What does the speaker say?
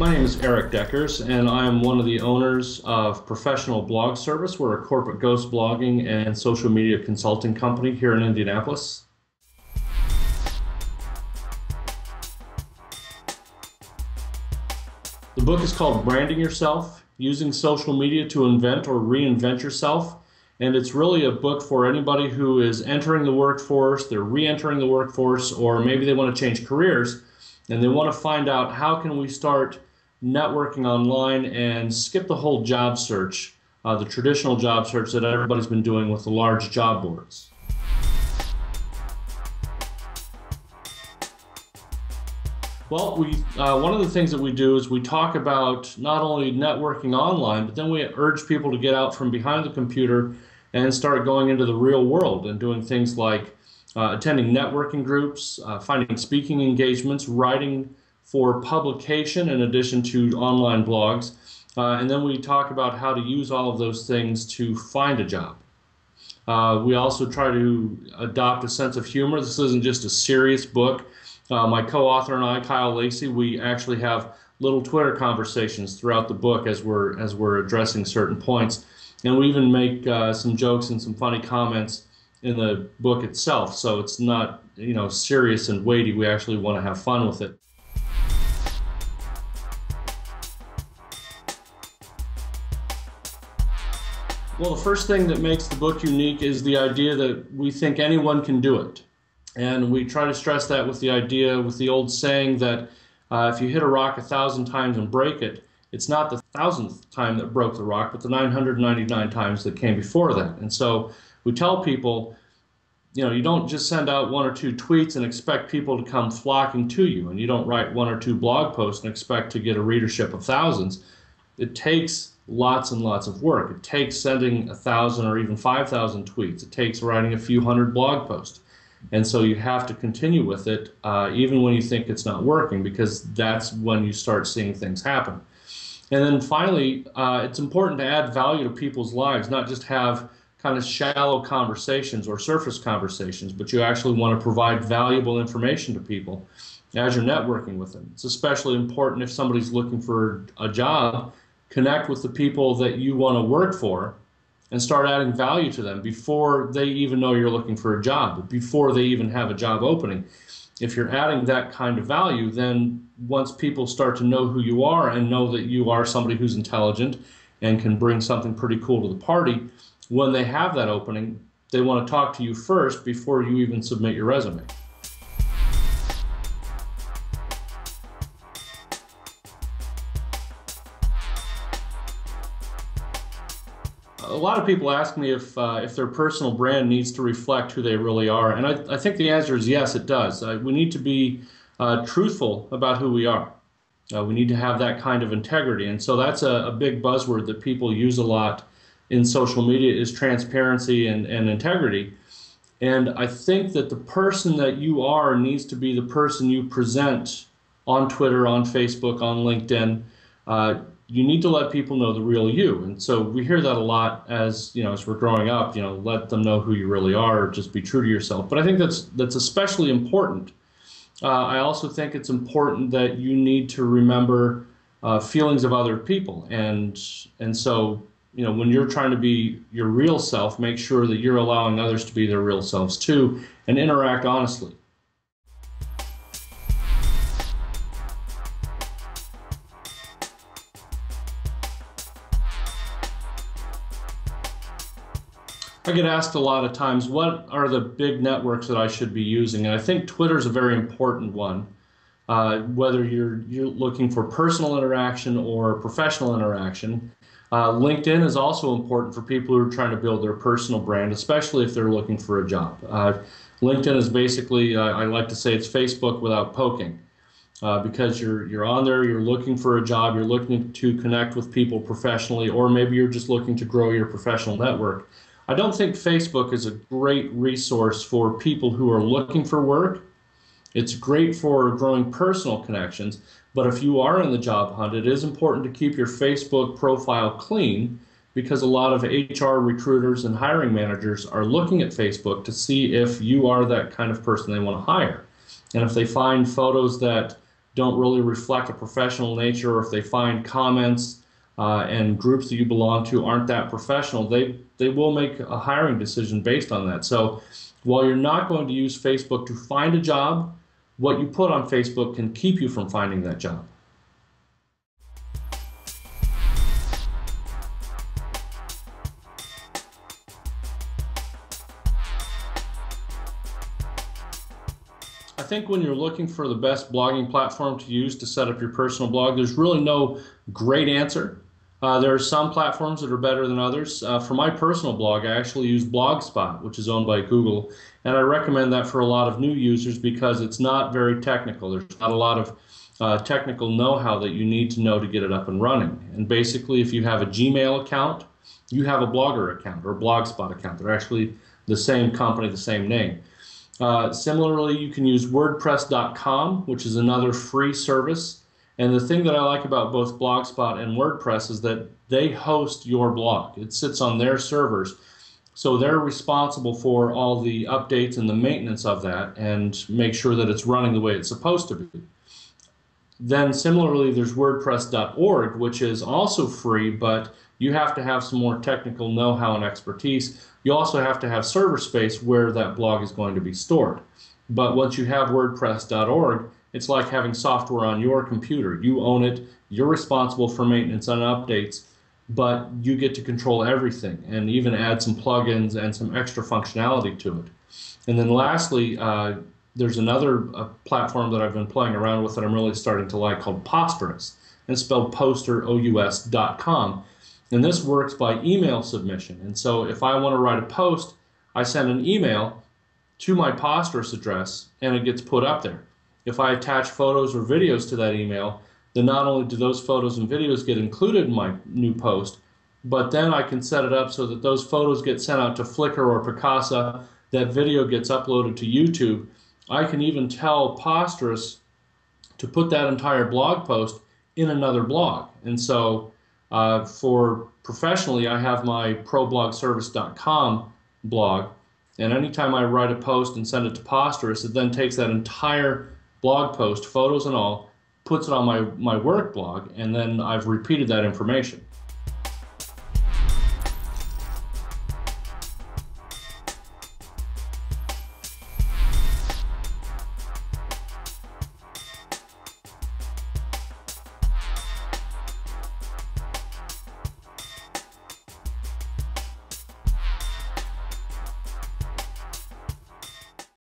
My name is Eric Deckers, and I am one of the owners of Professional Blog Service. We're a corporate ghost blogging and social media consulting company here in Indianapolis. The book is called Branding Yourself, Using Social Media to Invent or Reinvent Yourself. And it's really a book for anybody who is entering the workforce, they're re-entering the workforce, or maybe they want to change careers and they want to find out how can we start networking online and skip the whole job search, the traditional job search that everybody's been doing with the large job boards. Well, one of the things that we do is we talk about not only networking online, but then we urge people to get out from behind the computer and start going into the real world and doing things like attending networking groups, finding speaking engagements, writing for publication in addition to online blogs, and then we talk about how to use all of those things to find a job. We also try to adopt a sense of humor. This isn't just a serious book. My co-author and I, Kyle Lacey, we actually have little Twitter conversations throughout the book as we're addressing certain points, and we even make some jokes and some funny comments in the book itself. So it's not, serious and weighty. We actually want to have fun with it. Well, the first thing that makes the book unique is the idea that we think anyone can do it. And we try to stress that with the idea, with the old saying that if you hit a rock 1,000 times and break it, it's not the 1,000th time that broke the rock, but the 999 times that came before that. And so we tell people, you don't just send out 1 or 2 tweets and expect people to come flocking to you, and you don't write 1 or 2 blog posts and expect to get a readership of thousands. It takes lots and lots of work. It takes sending 1,000 or even 5,000 tweets. It takes writing a few hundred blog posts. And so you have to continue with it even when you think it's not working, because that's when you start seeing things happen. And then finally, it's important to add value to people's lives, not just have kind of shallow conversations or surface conversations, but you actually want to provide valuable information to people as you're networking with them. It's especially important if somebody's looking for a job. Connect with the people that you want to work for and start adding value to them before they even know you're looking for a job, before they even have a job opening. If you're adding that kind of value, then once people start to know who you are and know that you are somebody who's intelligent and can bring something pretty cool to the party, when they have that opening, they want to talk to you first before you even submit your resume. A lot of people ask me if their personal brand needs to reflect who they really are, and I think the answer is yes, it does. We need to be truthful about who we are. We need to have that kind of integrity, and so that's a big buzzword that people use a lot in social media, is transparency and integrity. And I think that the person that you are needs to be the person you present on Twitter, on Facebook, on LinkedIn. You need to let people know the real you. And so we hear that a lot as we're growing up, let them know who you really are, or just be true to yourself. But I think that's especially important. I also think it's important that you need to remember feelings of other people. And so, when you're trying to be your real self, make sure that you're allowing others to be their real selves too, and interact honestly. I get asked a lot of times, what are the big networks that I should be using? And I think Twitter is a very important one. Whether you're looking for personal interaction or professional interaction. LinkedIn is also important for people who are trying to build their personal brand, especially if they're looking for a job. LinkedIn is basically, I like to say, it's Facebook without poking. Because you're on there, you're looking for a job, you're looking to connect with people professionally, or maybe you're just looking to grow your professional network. I don't think Facebook is a great resource for people who are looking for work. It's great for growing personal connections, but if you are in the job hunt, it is important to keep your Facebook profile clean, because a lot of HR recruiters and hiring managers are looking at Facebook to see if you are that kind of person they want to hire. And if they find photos that don't really reflect a professional nature, or if they find comments and groups that you belong to aren't that professional, they will make a hiring decision based on that. So while you're not going to use Facebook to find a job, what you put on Facebook can keep you from finding that job. I think when you're looking for the best blogging platform to use to set up your personal blog, there's really no great answer. There are some platforms that are better than others. For my personal blog, I actually use Blogspot, which is owned by Google, and I recommend that for a lot of new users because it's not very technical. There's not a lot of technical know-how that you need to know to get it up and running. And basically, if you have a Gmail account, you have a Blogger account or a Blogspot account. They're actually the same company, the same name. Similarly, you can use WordPress.com, which is another free service. And the thing that I like about both Blogspot and WordPress is that they host your blog. It sits on their servers. So they're responsible for all the updates and the maintenance of that and make sure that it's running the way it's supposed to be. Then similarly, there's WordPress.org, which is also free, but you have to have some more technical know-how and expertise. You also have to have server space where that blog is going to be stored. But once you have WordPress.org, it's like having software on your computer. You own it, you're responsible for maintenance and updates, but you get to control everything and even add some plugins and some extra functionality to it. And then lastly, there's another platform that I've been playing around with that I'm really starting to like called Posterous. And it's spelled posterous.com. And this works by email submission. And so if I want to write a post, I send an email to my Posterous address and it gets put up there. If I attach photos or videos to that email, then not only do those photos and videos get included in my new post, but then I can set it up so that those photos get sent out to Flickr or Picasa, that video gets uploaded to YouTube. I can even tell Posterous to put that entire blog post in another blog. And so for professionally, I have my ProBlogService.com blog, and anytime I write a post and send it to Posterous, it then takes that entire blog post, photos and all, puts it on my work blog, and then I've repeated that information.